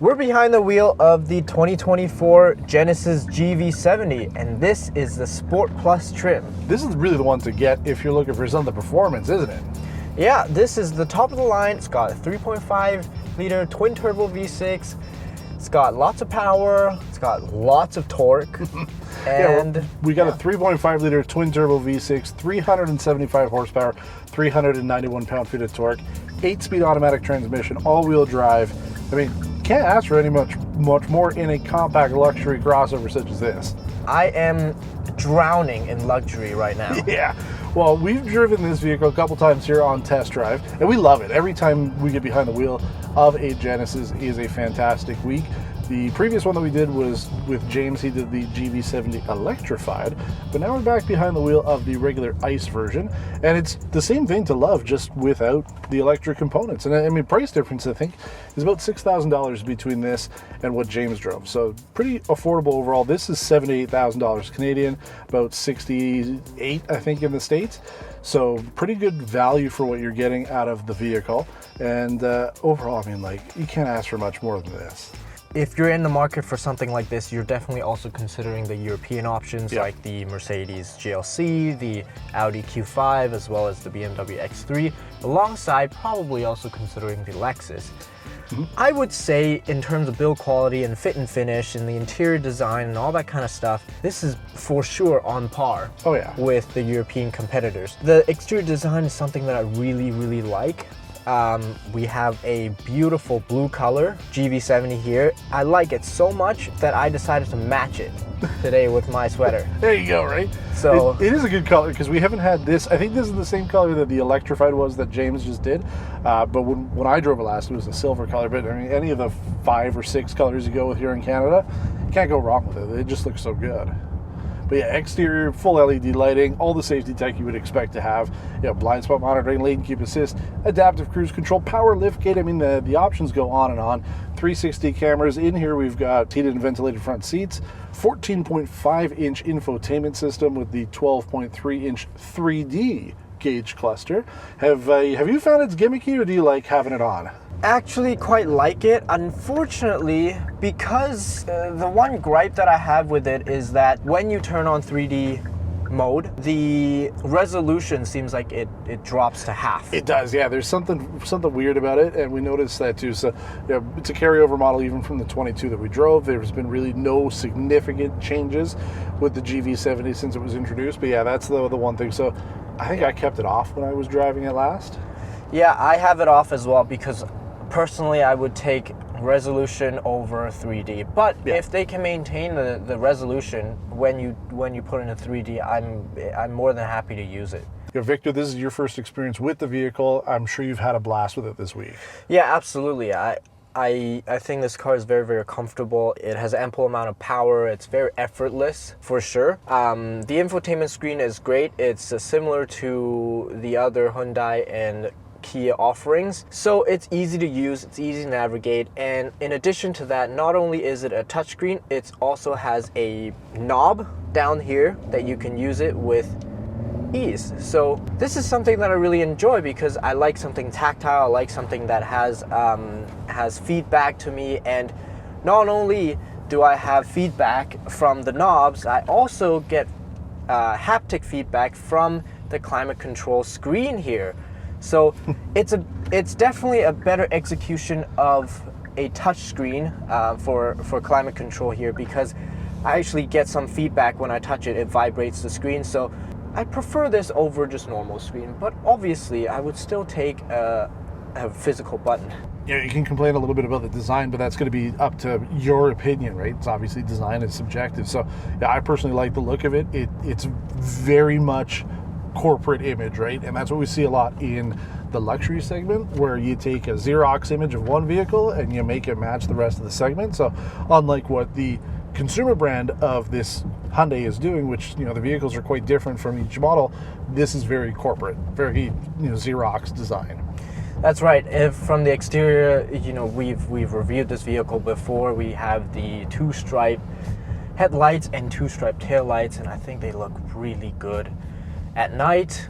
We're behind the wheel of the 2024 Genesis GV70, and this is the Sport Plus trim. This is really the one to get if you're looking for some of the performance, isn't it? Yeah, this is the top of the line. It's got a 3.5 liter twin turbo V6. It's got lots of power. It's got lots of torque. And we got a 3.5 liter twin turbo V6, 375 horsepower, 391 pound-feet of torque, 8-speed automatic transmission, all-wheel drive. I mean, can't ask for any much more in a compact luxury crossover such as this. I am drowning in luxury right now. Yeah. Well, we've driven this vehicle a couple times here on test drive, and we love it. Every time we get behind the wheel of a Genesis is a fantastic week. The previous one that we did was with James. He did the GV70 electrified, but now we're back behind the wheel of the regular ICE version, and it's the same thing to love, just without the electric components. And I mean, price difference, I think, is about $6,000 between this and what James drove. So pretty affordable overall. This is $78,000 Canadian, about 68, I think, in the States. So pretty good value for what you're getting out of the vehicle. And overall, I mean, like, you can't ask for much more than this. If you're in the market for something like this, you're definitely also considering the European options, like the Mercedes GLC, the Audi Q5, as well as the BMW X3, alongside probably also considering the Lexus. I would say in terms of build quality and fit and finish and the interior design and all that kind of stuff, this is for sure on par with the European competitors. The exterior design is something that I really like. We have a beautiful blue color GV70 here. I like it so much that I decided to match it today with my sweater. There you go, right? So it is a good color because we haven't had this. I think this is the same color that the electrified was that James just did. But when I drove it last, it was a silver color. But I mean, any of the 5 or 6 colors you go with here in Canada, you can't go wrong with it. It just looks so good. But yeah, exterior, full LED lighting, all the safety tech you would expect to have. You know, blind spot monitoring, lane keep assist, adaptive cruise control, power lift gate. I mean, the options go on and on. 360 cameras. In here, we've got heated and ventilated front seats, 14.5-inch infotainment system with the 12.3-inch 3D gauge cluster. Have you found it's gimmicky, or do you like having it on? Actually quite like it. Unfortunately, because the one gripe that I have with it is that when you turn on 3D mode, the resolution seems like it drops to half. It does, yeah. There's something weird about it, and we noticed that too. So yeah, it's a carryover model even from the 22 that we drove. There's been really no significant changes with the GV70 since it was introduced, but yeah, that's the one thing. So I think I kept it off when I was driving it last. Yeah, I have it off as well because personally, I would take resolution over 3D. But if they can maintain the resolution when you put in a 3D, I'm more than happy to use it. Yeah, Victor, this is your first experience with the vehicle. I'm sure you've had a blast with it this week. Yeah, absolutely. I think this car is very comfortable. It has ample amount of power. It's very effortless for sure. The infotainment screen is great. It's similar to the other Hyundai and Kia offerings, so it's easy to use, it's easy to navigate, and in addition to that, not only is it a touchscreen, it also has a knob down here that you can use it with ease. So this is something that I really enjoy because I like something tactile. I like something that has feedback to me, and not only do I have feedback from the knobs, I also get haptic feedback from the climate control screen here. So it's definitely a better execution of a touch screen for climate control here, because I actually get some feedback when I touch it. It vibrates the screen, so I prefer this over just normal screen. But obviously, I would still take a physical button. Yeah, you can complain a little bit about the design, but that's going to be up to your opinion, right? It's obviously design is subjective. So yeah, I personally like the look of it. It's very much corporate image, right? And that's what we see a lot in the luxury segment, where you take a Xerox image of one vehicle and you make it match the rest of the segment. So unlike what the consumer brand of this Hyundai is doing, which, you know, the vehicles are quite different from each model, this is very corporate, very, you know, Xerox design. That's right. From the exterior, you know, we've reviewed this vehicle before. We have the 2-stripe headlights and 2-stripe taillights, and I think they look really good at night.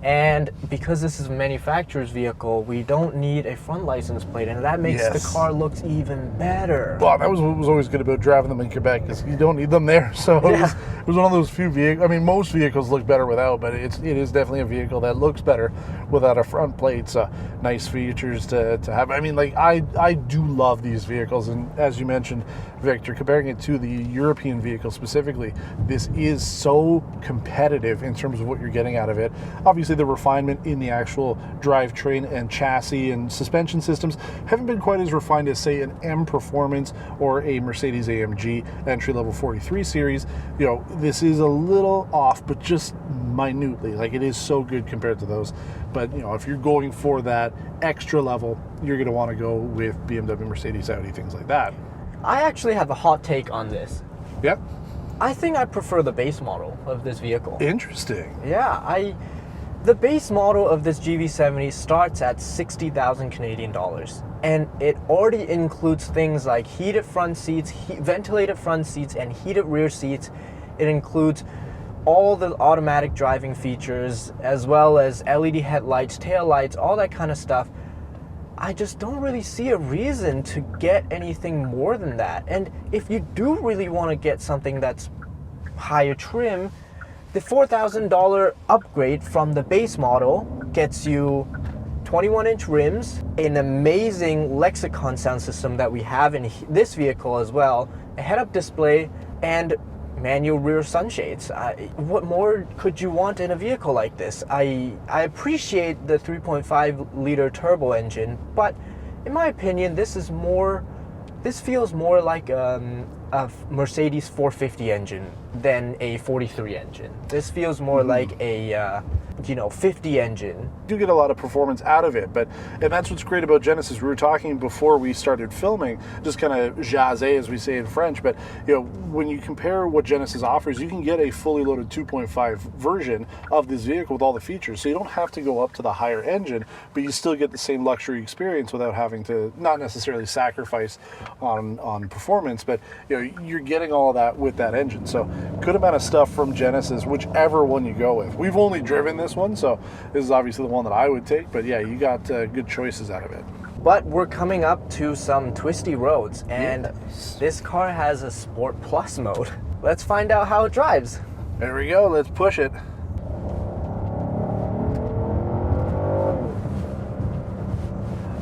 And because this is a manufacturer's vehicle, we don't need a front license plate, and that makes the car look even better. Well, that was what was always good about driving them in Quebec, is you don't need them there. So it was one of those few vehicles. I mean, most vehicles look better without, but it is definitely a vehicle that looks better without a front plate. So nice features to have. I mean, like, I do love these vehicles, and as you mentioned, Victor, comparing it to the European vehicle specifically, this is so competitive in terms of what you're getting out of it. Obviously, the refinement in the actual drivetrain and chassis and suspension systems haven't been quite as refined as, say, an M Performance or a Mercedes AMG entry-level 43 series. You know, this is a little off, but just minutely. Like, it is so good compared to those. But, you know, if you're going for that extra level, you're going to want to go with BMW, Mercedes, Audi, things like that. I actually have a hot take on this. Yep. I think I prefer the base model of this vehicle. Interesting. Yeah, the base model of this GV70 starts at 60,000 Canadian dollars, and it already includes things like heated front seats, ventilated front seats, and heated rear seats. It includes all the automatic driving features, as well as LED headlights, tail lights, all that kind of stuff. I just don't really see a reason to get anything more than that. And if you do really want to get something that's higher trim, the $4,000 upgrade from the base model gets you 21-inch rims, an amazing Lexicon sound system that we have in this vehicle as well, a head-up display, and manual rear sunshades. What more could you want in a vehicle like this? I appreciate the 3.5-liter turbo engine, but in my opinion, this feels more like a Mercedes 450 engine than a 43 engine. This feels more like a 50 engine. You do get a lot of performance out of it, and that's what's great about Genesis. We were talking before we started filming, just kind of jaser, as we say in French, but you know, when you compare what Genesis offers, you can get a fully loaded 2.5 version of this vehicle with all the features, so you don't have to go up to the higher engine, but you still get the same luxury experience without having to not necessarily sacrifice on performance, but you know, you're getting all that with that engine. So good amount of stuff from Genesis, whichever one you go with. We've only driven this one, so this is obviously the one that I would take, but yeah, you got good choices out of it. But we're coming up to some twisty roads, and this car has a Sport Plus mode. Let's find out how it drives. There we go, let's push it.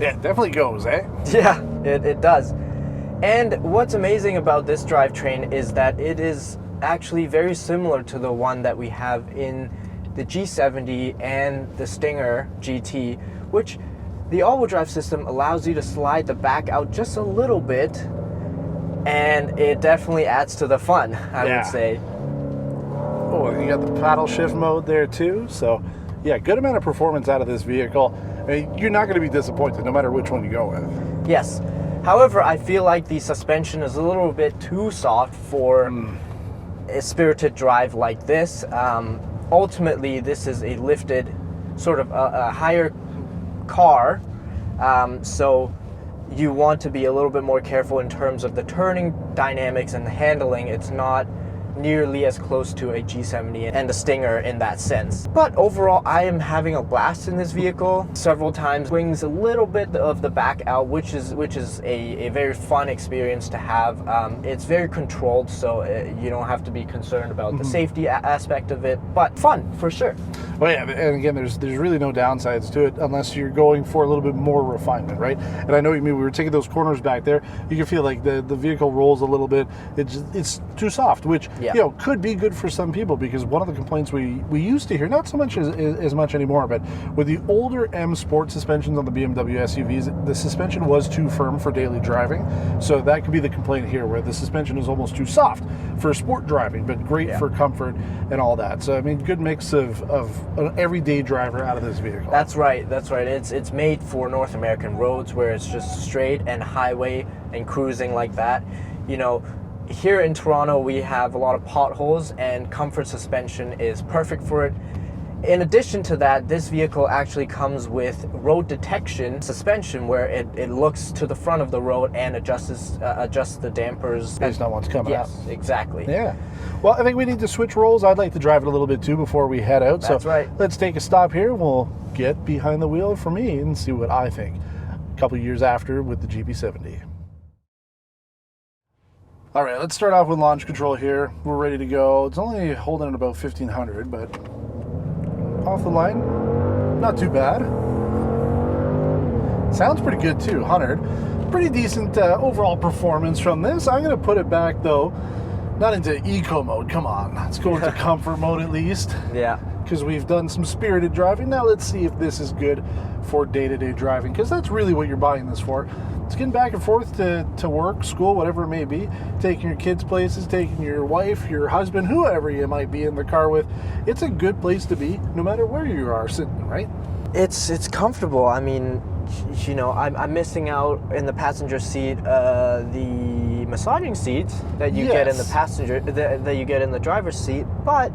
Yeah, it definitely goes, eh? Yeah, it does. And what's amazing about this drivetrain is that it is actually very similar to the one that we have in the G70 and the Stinger GT, which the all-wheel drive system allows you to slide the back out just a little bit, and it definitely adds to the fun, I would say. Oh, you got the paddle shift mode there too, so yeah, good amount of performance out of this vehicle. I mean, you're not going to be disappointed no matter which one you go with. Yes. However, I feel like the suspension is a little bit too soft for a spirited drive like this. Ultimately, this is a lifted, sort of a higher car, so you want to be a little bit more careful in terms of the turning dynamics and the handling. It's not nearly as close to a G70 and the Stinger in that sense. But overall, I am having a blast in this vehicle. Several times swings a little bit of the back out, which is a very fun experience to have. It's very controlled, so you don't have to be concerned about the safety aspect of it, but fun for sure. Well, yeah, and again, there's really no downsides to it unless you're going for a little bit more refinement, right? And I know what you mean. We were taking those corners back there. You can feel like the vehicle rolls a little bit. It's too soft, which you know, could be good for some people, because one of the complaints we used to hear, not so much as much anymore, but with the older M Sport suspensions on the BMW SUVs, the suspension was too firm for daily driving. So that could be the complaint here, where the suspension is almost too soft for sport driving, but great for comfort and all that. So I mean, good mix of an everyday driver out of this vehicle. That's right. That's right. It's made for North American roads where it's just straight and highway and cruising like that. You know, here in Toronto, we have a lot of potholes, and comfort suspension is perfect for it. In addition to that, this vehicle actually comes with road detection suspension, where it looks to the front of the road and adjusts the dampers. Based on what's coming up. Yes, exactly. Yeah. Well, I think we need to switch roles. I'd like to drive it a little bit too before we head out. That's right. Let's take a stop here. We'll get behind the wheel for me and see what I think a couple years after with the GV70. All right, let's start off with launch control here. We're ready to go. It's only holding at about 1500, but off the line, not too bad. Sounds pretty good too, 100. Pretty decent overall performance from this. I'm going to put it back though, not into eco mode. Come on, let's go into comfort mode at least. Yeah. Because we've done some spirited driving. Now let's see if this is good for day-to-day driving, because that's really what you're buying this for. It's getting back and forth to work, school, whatever it may be, taking your kids places, taking your wife, your husband, whoever you might be in the car with. It's a good place to be, no matter where you are sitting, right? It's comfortable. I mean, you know, I'm missing out in the passenger seat, the massaging seats that you get in the passenger, that you get in the driver's seat, but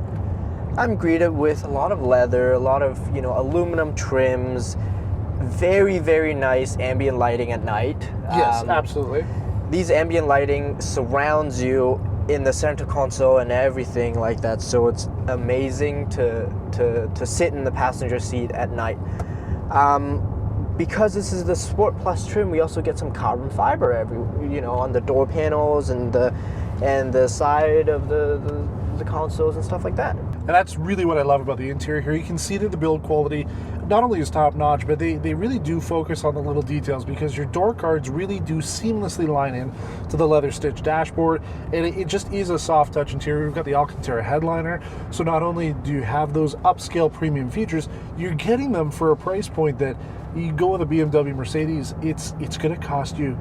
I'm greeted with a lot of leather, a lot of, you know, aluminum trims, very, very nice ambient lighting at night. Yes, absolutely. These ambient lighting surrounds you in the center console and everything like that, so it's amazing to sit in the passenger seat at night. Because this is the Sport Plus trim, we also get some carbon fiber on the door panels and the side of the consoles and stuff like that. And that's really what I love about the interior here. You can see that the build quality not only is top notch, but they really do focus on the little details, because your door cards really do seamlessly line in to the leather stitch dashboard, and it just is a soft touch interior. We've got the Alcantara headliner, so not only do you have those upscale premium features, you're getting them for a price point that you go with a BMW Mercedes, it's going to cost you,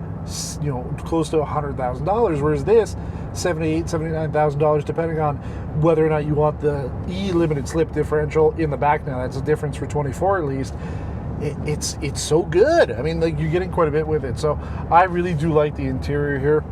close to $100,000, whereas this $78,000, $79,000, depending on whether or not you want the E limited slip differential in the back. Now that's a difference for 24 at least. It's so good. I mean, like, you're getting quite a bit with it. So I really do like the interior here.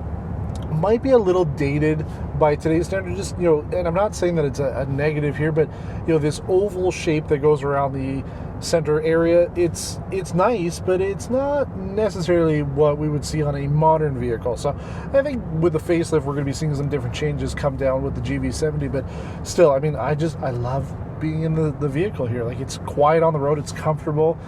Might be a little dated by today's standard, just, and I'm not saying that it's a negative here, but this oval shape that goes around the center area, it's nice, but it's not necessarily what we would see on a modern vehicle. So I think with the facelift, we're going to be seeing some different changes come down with the GV70, but still, I mean, I love being in the vehicle here. Like, it's quiet on the road, it's comfortable.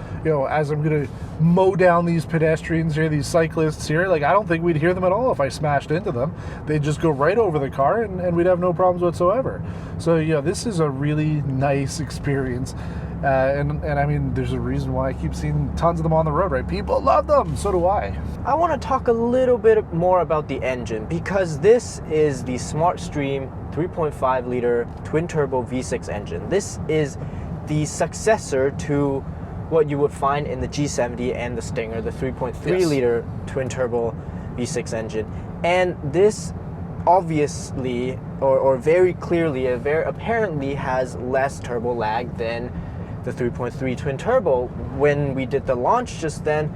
As I'm going to mow down these pedestrians here, these cyclists here, like, I don't think we'd hear them at all if I smashed into them. They'd just go right over the car and we'd have no problems whatsoever. So this is a really nice experience. And I mean, there's a reason why I keep seeing tons of them on the road, right? People love them, so do I. I want to talk a little bit more about the engine, because this is the SmartStream 3.5 liter twin turbo V6 engine. This is the successor to what you would find in the G70 and the Stinger, the 3.3 liter twin turbo V6 engine. And this obviously, or very clearly, apparently has less turbo lag than the 3.3 twin turbo. When we did the launch just then,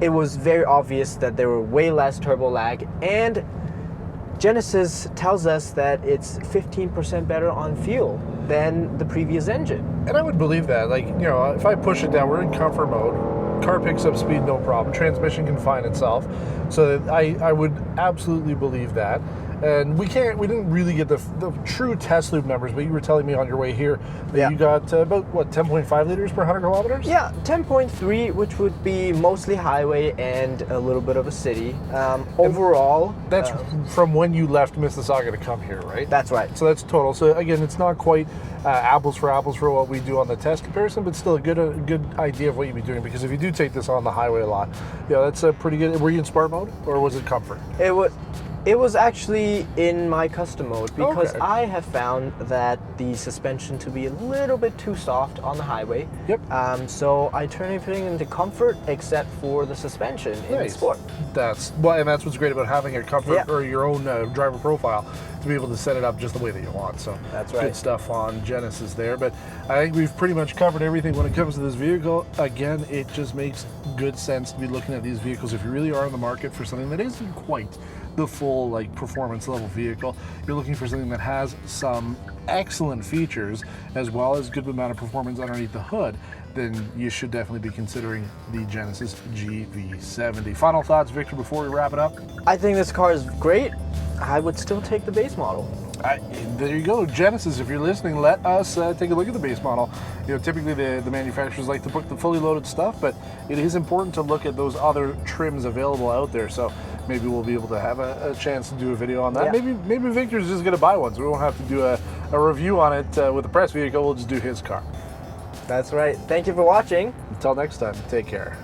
it was very obvious that there were way less turbo lag, and Genesis tells us that it's 15% better on fuel than the previous engine. And I would believe that. Like, if I push it down, we're in comfort mode, car picks up speed, no problem, transmission can find itself. So I would absolutely believe that. And we didn't really get the true test loop numbers, but you were telling me on your way here that you got about, 10.5 liters per 100 kilometers? Yeah, 10.3, which would be mostly highway and a little bit of a city. Overall... That's from when you left Mississauga to come here, right? That's right. So that's total. So again, it's not quite apples for what we do on the test comparison, but still a good idea of what you'd be doing, because if you do take this on the highway a lot, that's a pretty good... Were you in sport mode, or was it comfort? It was actually in my custom mode, because I have found that the suspension to be a little bit too soft on the highway. Yep. So I turn everything into comfort except for the suspension in sport. And that's what's great about having a comfort or your own driver profile. to be able to set it up just the way that you want. So That's good right. stuff on Genesis there. But I think we've pretty much covered everything when it comes to this vehicle. Again, it just makes good sense to be looking at these vehicles if you really are in the market for something that isn't quite the full like performance level vehicle. You're looking for something that has some excellent features as well as good amount of performance underneath the hood, then you should definitely be considering the Genesis GV70. Final thoughts, Victor, before we wrap it up? I think this car is great. I would still take the base model. There you go, Genesis. If you're listening, let us take a look at the base model. You know, typically the manufacturers like to put the fully loaded stuff, but it is important to look at those other trims available out there. So maybe we'll be able to have a chance to do a video on that. Yeah. Maybe Victor's just gonna buy one, so we won't have to do a review on it with the press vehicle. We'll just do his car. That's right. Thank you for watching. Until next time, take care.